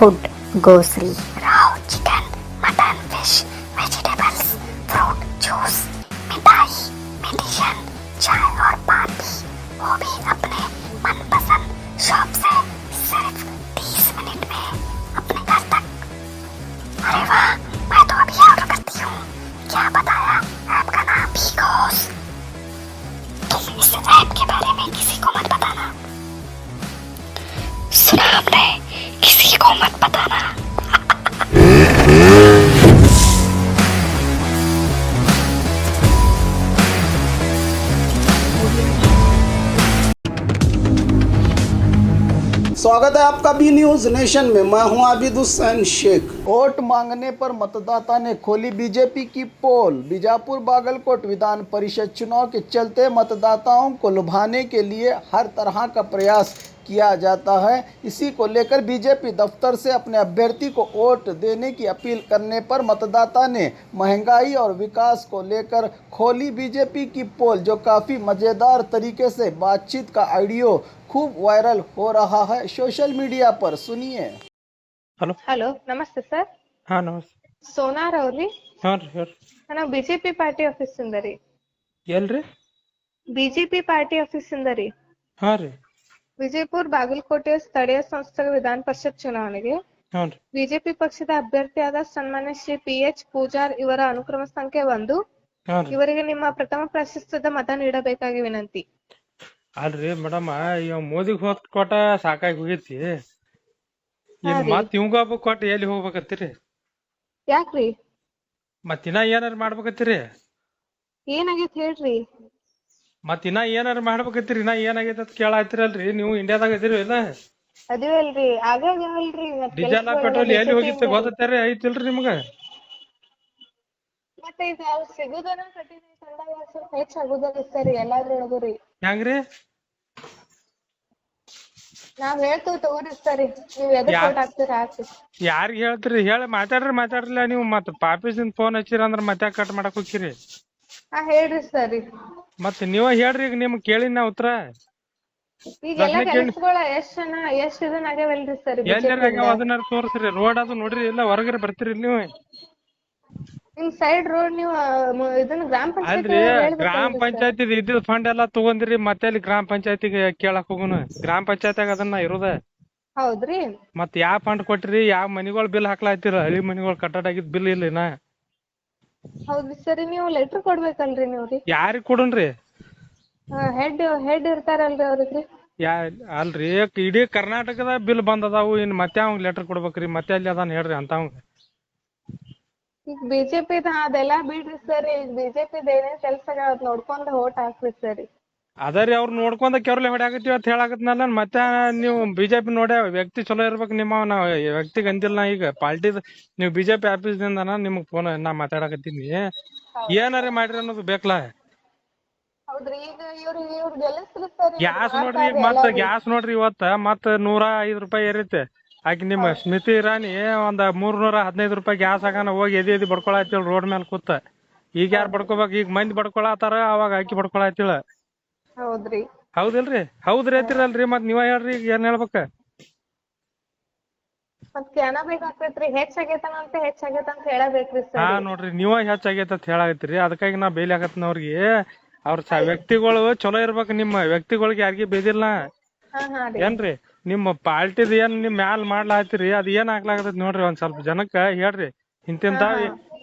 Food grocery, raw chicken, mutton, fish, vegetables, fruit, juice, मिठाई, medicine, चाय और पानी, वो भी अपने मनपसंद शॉप से सिर्फ 30 मिनट में अपने घर तक। अरे वाह, मैं तो अभी ऑर्डर करती हूँ। क्या बताया ऐप का नाम? बिगोस। तुम इस ऐप के बारे में किसी को मत बताना। सुना हमने? किसी को मत बताना। स्वागत है आपका बी न्यूज नेशन में। मैं हूं आबिद हुसैन शेख। वोट मांगने पर मतदाता ने खोली बीजेपी की पोल। बीजापुर बागलकोट विधान परिषद चुनाव के चलते मतदाताओं को लुभाने के लिए हर तरह का प्रयास किया जाता है। इसी को लेकर बीजेपी दफ्तर से अपने अभ्यर्थी को वोट देने की अपील करने पर मतदाता ने महंगाई और विकास को लेकर खोली बीजेपी की पोल, जो काफ़ी मज़ेदार तरीके से बातचीत का ऑडियो खूब वायरल हो रहा है सोशल मीडिया पर। सुनिए। ಹಲೋ ನಮಸ್ತೆ ಸರ್. ಹಾ ನಮಸ್ತೆ. ಸೋನಾರ್ ಅವ್ರಿ? ಹಾ ರೀ ಹೇಳ್ರಿ. ನಾವು ಬಿಜೆಪಿ ಪಾರ್ಟಿ ಆಫೀಸ್ ಇಂದ ರೀ. ಎಲ್ರಿ? ಬಿಜೆಪಿ ಪಾರ್ಟಿ ಆಫೀಸ್ ಇಂದ ರೀ. ಹಾ ರೀ. ವಿಜಯಪುರ ಬಾಗಲಕೋಟೆ ಸ್ಥಳೀಯ ಸಂಸ್ಥೆಗಳ ವಿಧಾನ ಪರಿಷತ್ ಚುನಾವಣೆಗೆ ಹಾ ರೀ. ಬಿಜೆಪಿ ಪಕ್ಷದ ಅಭ್ಯರ್ಥಿಯಾದ ಸನ್ಮಾನ್ಯ ಶ್ರೀ PH ಪೂಜಾರ್ ಇವರ ಅನುಕ್ರಮ ಸಂಖ್ಯೆ 1 ಹಾ ರೀ. ಇವರಿಗೆ ನಿಮ್ಮ ಪ್ರಥಮ ಪ್ರಶಸ್ತಿದ ಮತ ನೀಡಬೇಕಾಗಿ ವಿನಂತಿ. ಅಲ್ರಿ ಮೇಡಮ್, ಇವ ಮೋದಿಗ್ ಹೋದ್ ಕೊಟ್ಟ ಸಾಕಾಗಿ ಹೋಗೈತಿ. ಇನ್ ಮತ್ ಇವಂಗ ಕೊಟ್ಟ ಎಲ್ಲಿ ಹೋಗ್ಬೇಕತ್ತೀರಿ? ಯಾಕ್ರಿ? ಮತ್ ಇನ್ನ ಏನಾರ ಮಾಡ್ಬೇಕತ್ತೀರಿ? ಏನಾಗೈತ್ ಹೇಳ್ರಿ? ಮತ್ ಇನ್ನ ಏನಾರ ಮಾಡ್ಬೇಕತ್ತೀರಿ? ಇನ್ನ ಏನಾಗೈತಿ ಅಂತ ಕೇಳಾತಿರಲ್ರಿ. ನೀವು ಇಂಡಿಯಾದಾಗ ಇದೀರಿ ಇಲ್ಲ? ಅದಿವಲ್ರಿ, ಆಗಾಗಲ್ರಿ. ಡೀಸೆಲ್ ಪೆಟ್ರೋಲ್ ಎಲ್ಲಿ ಹೋಗಿತ್ತು ಗೊತ್ತೈತ್ರಿ? ಐತಿಲ್ರಿ ನಿಮ್ಗ? ಮತ್ತೆ ಇದು ಸಿಗುದನ ಕಠಿಣ ತಂದಾಗ ಸ್ವಲ್ಪ ಹೆಚ್ಚಾಗುದಲ್ಲ ಸರಿ ಎಲ್ಲಾದ್ರೊಳಗು ರೀ. ಹೆಂಗ್ರಿ? ನಾವ್ ಹೇಳ್ತೀವಿ ತಗೋರಿ ಸರಿ, ನೀವ್ ಎದಕ್ vote ಹಾಕ್ತೀರ ಹಾಕ್ರಿ. ಯಾರಿಗ್ ಹೇಳ್ತೀರಿ? ಹೇಳಿ ಮಾತಾಡ್ರಲ್ಲ ನೀವು. ಮತ್ ಪಾಪಿಸಿಂದ ಫೋನ್ ಹಚ್ಚಿರ ಅಂದ್ರ ಮತ್ತೆ ಕಟ್ ಮಾಡಕ್ ಹೋಗಿರಿ. ಹಾ ಹೇಳ್ರಿ ಸರಿ. ಮತ್ ನೀವ ಹೇಳ್ರಿ, ಈಗ ನಿಮ್ಗ್ ಕೇಳಿನ ಉತ್ತರ. ಈಗೆಲ್ಲ ಕೆಲಸಗಳ ಎಷ್ಟ್ ಇದನ್ ಆಗ್ಯಾವಲ್ರಿ ಸರಿ. ಅದನ್ನ ತೋರ್ಸ್ರಿ. ರೋಡ್ ಅದು ನೋಡ್ರಿ, ಇಲ್ಲ ಹೊರಗಡೆ ಬರ್ತೀರಿ ನೀವು? ನಿಮ್ ಸೈಡ್ ರೋಡ್ ನೀವು ಇದನ್ನ ಗ್ರಾಮ ಅಲ್ರಿ, ಗ್ರಾಮ ಪಂಚಾಯತಿ ಇದ್ದಿದ್ ಫಂಡ್ ಎಲ್ಲಾ ತಗೊಂಡಿರಿ, ಮತ್ತೆ ಅಲ್ಲಿ ಗ್ರಾಮ ಪಂಚಾಯತಿಗೆ ಕೇಳಕ್ ಹೋಗುನು? ಗ್ರಾಮ ಪಂಚಾಯತಿಯಾಗ ಅದನ್ನ ಇರೋದ. ಹೌದ್ರಿ. ಮತ್ ಯಾವ ಫಂಡ್ ಕೊಟ್ರಿ? ಯಾವ ಮನಿಗೊಳ್ ಬಿಲ್ ಹಾಕ್ಲಾತಿರ? ಹಳಿ ಮನಿಗೊಳ್ ಕಟ್ಟಡ ಆಗಿದ್ ಬಿಲ್ ಇಲ್ಲಿನ? ಹೌದ್ರಿ ಸರಿ, ನೀವು ಲೆಟರ್ ಕೊಡ್ಬೇಕಲ್ರಿ ನೀವ್ರಿ. ಯಾರಿಗ್ ಕೊಡುನ್ರಿ? ಹೆಡ್ ಇರ್ತಾರಲ್ರಿ ಅವ್ರಿಗೆ. ಅಲ್ರಿ, ಇಡೀ ಕರ್ನಾಟಕದ ಬಿಲ್ ಬಂದದಾವು. ಇನ್ ಮತ್ತೆ ಅವ್ನ್ ಲೆಟರ್ ಕೊಡ್ಬೇಕ್ರಿ? ಮತ್ತೆ ಅಲ್ಲಿ ಅದಾನ ಹೇಳ್ರಿ ಅಂತ ಅವಂಗ. ಈಗ ಬಿಜೆಪಿ ಅದೆಲ್ಲಾ ಬಿಡ್ರಿ ಸರಿ. ಈಗ ಬಿಜೆಪಿ ಏನೇನ್ ಕೆಲ್ಸಗಳ ನೋಡ್ಕೊಂಡ್ vote ಹಾಕ್ರಿ ಸರಿ. ಅದರಿ, ಅವ್ರು ನೋಡ್ಕೊಂಡ ಕೆರ್ಲೆ ಹೊಡ್ಯಾಕತ್ತೀವಿ ಅಂತ ಹೇಳಾಕತ್ನಲ್ಲ. ಮತ್ತೆ ನೀವು ಬಿಜೆಪಿ ನೋಡ್ಯ ವ್ಯಕ್ತಿ ಚಲೋ ಇರ್ಬೇಕು. ನಿಮ್ಮ ನಾವ್ ವ್ಯಕ್ತಿಗ್ ಅಂದಿಲ್ಲ. ಈಗ ಪಾರ್ಟಿದ ನೀವು ಬಿಜೆಪಿ ಆಫೀಸ್ ದಿಂದ ನಿಮಗ್ ಫೋನ್ ನಾ ಮಾತಾಡಕತ್ತೀನಿ. ಏನಾರ ಮಾಡ್ರಿ ಅನ್ನೋದು ಬೇಕಲ್ಲ. ಹೌದ್ರಿ, ಈಗ ಇವ್ರು ಗೆಲ್ಲಿಸ್ರಿ ಸರಿ. ಗ್ಯಾಸ್ ನೋಡ್ರಿ, ಮತ್ತ ಗ್ಯಾಸ್ ನೋಡ್ರಿ, ಇವತ್ತ ಮತ್ತ 105 ರೂಪಾಯಿ ಏರೈತೆ. ಆಕಿ ನಿಮ್ಮ ಸ್ಮೃತಿ ಇರಾನಿ ಒಂದ್ 315 ರೂಪಾಯಿ ಗ್ಯಾಸ್ ಹಾಕನ ಹೋಗಿ ಎದಿ ಬಡ್ಕೊಳತ್ತಿಳ ರೋಡ್ ಮೇಲೆ ಕೂತ. ಈಗ ಯಾರು ಬಡ್ಕೋಬೇಕು? ಈಗ ಮಂದಿ ಬಡ್ಕೊಳತಾರ, ಅವಾಗ ಆಕಿ ಬಡ್ಕೊಳತ್ತಿಳ. ಹೌದ್ರಿ. ಹೌದಿಲ್ರಿ? ಹೌದ್ರಿ ಅಂತೀರಲ್ರಿ. ಮತ್ ನೀವ ಹೇಳ್ರಿ, ಈಗ ಏನ್ ಹೇಳ್ಬೇಕ? ಮತ್ ಕೇಳಬೇಕಾಗ್ತೈತ್ರಿ. ಹೆಚ್ಚಾಗೈತ ಅಂತ ಹೇಳಬೇಕ್ರಿ ಸರ್. ಹಾ ನೋಡ್ರಿ, ನೀವ ಹೆಚ್ಚಾಗೈತ ಅಂತ ಹೇಳಾಕತ್ತೀರಿ. ಅದಕ್ಕಾಗಿ ನಾ ಬೇಲಿ ಆಗತ್ನವ್ರಿಗೆ. ಅವ್ರ ವ್ಯಕ್ತಿಗಳು ಚಲೋ ಇರ್ಬೇಕು. ನಿಮ್ಮ ವ್ಯಕ್ತಿಗಳಿಗೆ ಯಾರಿಗಿ ಬೇದಿಲ್ಲ ಏನ್ರಿ? ನಿಮ್ಮ ಪಾರ್ಟಿದ್ ಏನ್ ನಿಮ್ ಮ್ಯಾಲ್ ಮಾಡ್ಲಾತಿರಿ, ಅದ್ ಏನ್ ಆಗ್ಲಾಗತೈತಿ ನೋಡ್ರಿ. ಒಂದ್ ಸ್ವಲ್ಪ ಜನಕ್ಕ ಹೇಳ್ರಿ ಇಂತಿಂತ.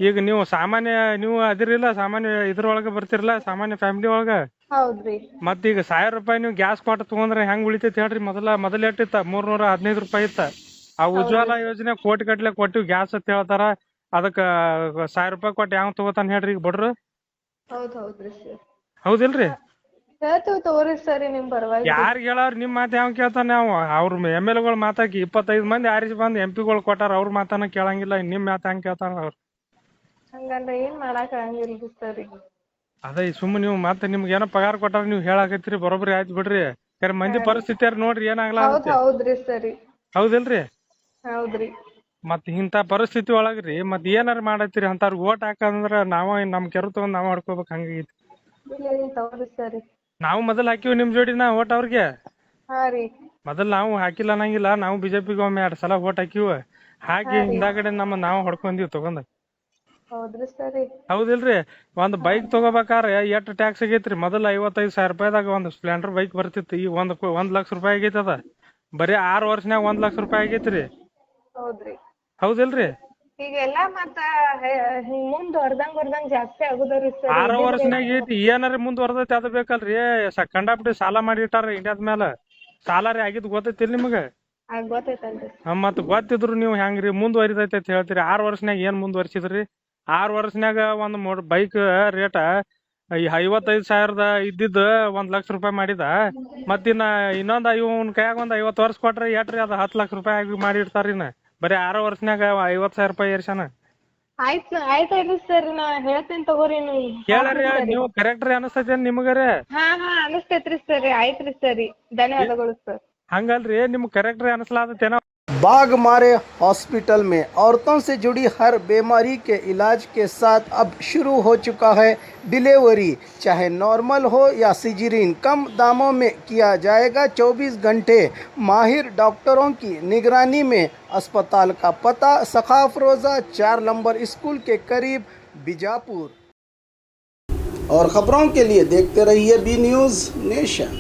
ಈಗ ನೀವು ಸಾಮಾನ್ಯ ನೀವು ಅದಿರಿಲ್ಲ, ಸಾಮಾನ್ಯ ಇದ್ರೊಳಗ ಬರ್ತಿರಲ್ಲ, ಸಾಮಾನ್ಯ ಫ್ಯಾಮಿಲಿ ಒಳಗ. ಹೌದ್ರಿ. ಮತ್ ಈಗ 1000 ರೂಪಾಯಿ ನೀವು ಗ್ಯಾಸ್ ಕೊಟ್ಟು ತಗೊಂಡ್ರೆ ಹೆಂಗ್ ಉಳಿತೈತಿ ಹೇಳ್ರಿ? ಮೊದಲ ಎಷ್ಟಿತ್ತ? 315 ರೂಪಾಯಿ ಇತ್ತ. ಆ ಉಜ್ವಲ ಯೋಜನೆ ಕೋಟಿ ಗಟ್ಲೆ ಕೊಟ್ಟಿವ್ ಗ್ಯಾಸ್ ಅಂತ ಹೇಳ್ತಾರ. ಅದಕ್ಕ 1000 ರೂಪಾಯಿ ಕೊಟ್ಟು ಯಾವ ತಗೋತಾನ ಹೇಳ್ರಿ ಈಗ ಬಡ್ರು? ಹೌದ್ರಿ ಸರ್. ಹೌದಿಲ್ರಿ? ಹೇಳ್ತೀವಿ ತಗೋರಿ ಸರಿ, ನಿಮ್ ಪರವಾಗಿ. ಯಾರಿಗ್ ಹೇಳವ್ರ? ನಿಮ್ ಮಾತ್ ಯಾವ ಕೇಳ್ತಾನ? ನಾವು ಅವ್ರ MLA ಗಳು ಮಾತಾಕಿ 25 ಮಂದಿ ಆರಿಸಿ ಬಂದ್ MP ಗಳು ಕೊಟ್ಟಾರ. ಅವ್ರ ಮಾತನ್ನ ಕೇಳಂಗಿಲ್ಲ. ನಿಮ್ ಮಾತ್ ಹೆಂಗ್ ಕೇಳ್ತಾರ ಅವ್ರ? ಹಂಗಂದ್ರ ಏನ್ ಮಾಡಾಕ ಆಗಂಗಿಲ್ರಿ ಸರಿ. ಅದೇ ಸುಮ್ಮನೆ ನೀವು ಮತ್ತೆ ನಿಮ್ಗೆ ಏನೋ ಪಗಾರ ಕೊಟ್ಟಾರ ನೀವು ಹೇಳಾಕತ್ತೀರಿ. ಬರೋಬ್ರಿ ಆಯ್ತು ಬಿಡ್ರಿ. ಯಾರ ಮಂದಿ ಪರಿಸ್ಥಿತಿ ನೋಡ್ರಿ ಏನಾಗ್ಲಾಗತ್ತೆ. ಹೌದ್ರಿ ಸರಿ. ಹೌದಿಲ್ರಿ? ಹೌದ್ರಿ. ಮತ್ ಇಂತ ಪರಿಸ್ಥಿತಿ ಒಳಗ್ರಿ ಮತ್ ಏನಾರ ಮಾಡತ್ತೀರಿ? ಅಂತವ್ರಿಗೆ ಓಟ್ ಹಾಕಂದ್ರ ನಮ್ ಕೆರು ತಗೊಂಡ್ ನಾವ್ ಆಡ್ಕೋಬೇಕು. ಹಂಗೈತಿ. ತಗೋರಿ ಸರಿ. ನಾವು ಮೊದಲ್ ಹಾಕಿವಿ ನಿಮ್ ಜೋಡಿನ ಓಟ್ ಅವ್ರಿಗೆ. ಹಾ ರೀ. ಮೊದಲ್ ನಾವು ಹಾಕಿಲ್ಲ ಅನ್ನಂಗಿಲ್ಲ, ನಾವು ಬಿಜೆಪಿಗೆ ಒಮ್ಮೆ 2 ಸಲ ವೋಟ್ ಹಾಕಿವ, ಹಾಕಿ ಹಿಂದಾಗಡೆ ನಾವು ಹೊಡ್ಕೊಂದಿವ್ ತಗೊಂಡ್. ಹೌದ್ರಿ ಸರಿ. ಹೌದಿಲ್ರಿ? ಒಂದ್ ಬೈಕ್ ತಗೋಬೇಕಾರೆ ಎಷ್ಟ್ ಟ್ಯಾಕ್ಸ್ ಆಗೈತ್ರಿ? ಮೊದಲ 55,000 ರೂಪಾಯಿದಾಗ ಒಂದ್ ಸ್ಪ್ಲೆಂಡರ್ ಬೈಕ್ ಬರ್ತಿತ್ತು, ಈಗ 1 ಲಕ್ಷ ರೂಪಾಯಿ ಆಗೈತಿ ಅದ. ಬರೀ 6 ವರ್ಷನ್ಯಾಗ 1 ಲಕ್ಷ ರೂಪಾಯಿ ಆಗೈತ್ರಿ. ಹೌದ್ರಿ. ಹೌದಿಲ್ರಿ? ಈಗೆಲ್ಲಾ ಮತ್ತ ಮುಂದ್ವರ್ದಂಗ್ ಜಾಸ್ತಿ ಆಗುದರಿ ಸರ್. 6 ವರ್ಷನ್ಯಾಗ ಐತಿ, ಏನಾರ ಮುಂದ್ವರ್ದೈತಿ ಅದು ಬೇಕಲ್ರಿ. ಕಂಡಾಪಟ್ಟಿ ಸಾಲ ಮಾಡಿ ಇಟ್ಟಾರ ಇಂಡಿಯಾದ ಮ್ಯಾಲ. ಸಾಲ ರೀ ಆಗಿದ್ ಗೊತ್ತೈತಿಲ್ ನಿಮಗ? ಗೊತ್ತೈತಲ್ರಿ. ಮತ್ ಗೊತ್ತಿದ್ರು ನೀವು ಹೆಂಗ್ರಿ ಮುಂದ್ವರಿದೈತಿ ಅಂತ ಹೇಳ್ತೀರಿ? 6 ವರ್ಷನ್ಯಾಗ ಏನ್ ಮುಂದ್ವರ್ಸಿದ್ರಿ? 6 ವರ್ಷನ್ಯಾಗ ಒಂದ್ ಬೈಕ್ ರೇಟ 55,000 ಇದ್ದಿದ್ದು 1 ಲಕ್ಷ ರೂಪಾಯಿ ಮಾಡಿದ. ಮತ್ತಿನ್ನ ಇನ್ನೊಂದ್ ಇವನ್ ಕೈಯಾಗ 50 ವರ್ಷ ಕೊಟ್ರೆ ಎಟ್ರಿ ಅದ 10 ಲಕ್ಷ ರೂಪಾಯಿ ಮಾಡಿ ಇಡ್ತಾರಿನ. ಬರೀ 6 ವರ್ಷನ್ಯಾಗ 50,000 ರೂಪಾಯಿ ಏರ್ಸ್ಯಾನ. ಆಯ್ತಾಯ್ತ್ರಿ ಸರ್, ನಾ ಹೇಳ್ತೇನೆ ತಗೋರಿ. ಕೇಳ್ರಿ, ನೀವು ಕರೆಕ್ಟ್ರಿ ಅನಸ್ತೈತಿ ನಿಮಗರೆ? ಹಾ ಅನಸ್ತೈತ್ರಿ ಸರಿ. ಆಯ್ತ್ರಿ ಸರಿ, ಧನ್ಯವಾದಗಳು ಸರ್. ಹಂಗಲ್ರಿ, ನಿಮ್ಗ್ ಕರೆಕ್ಟ್ರಿ ಅನಸ್ಲಾತೇನೋ? बाघ मारे हॉस्पिटल में औरतों से जुड़ी हर बीमारी के इलाज के साथ अब शुरू हो चुका है डिलीवरी। चाहे नॉर्मल हो या सिजरीन, कम दामों में किया जाएगा 24 घंटे माहिर डॉक्टरों की निगरानी में। अस्पताल का पता सखाफ रोज़ा 4 नंबर स्कूल के करीब, बीजापुर। और ख़बरों के लिए देखते रहिए बी न्यूज़ नेशन।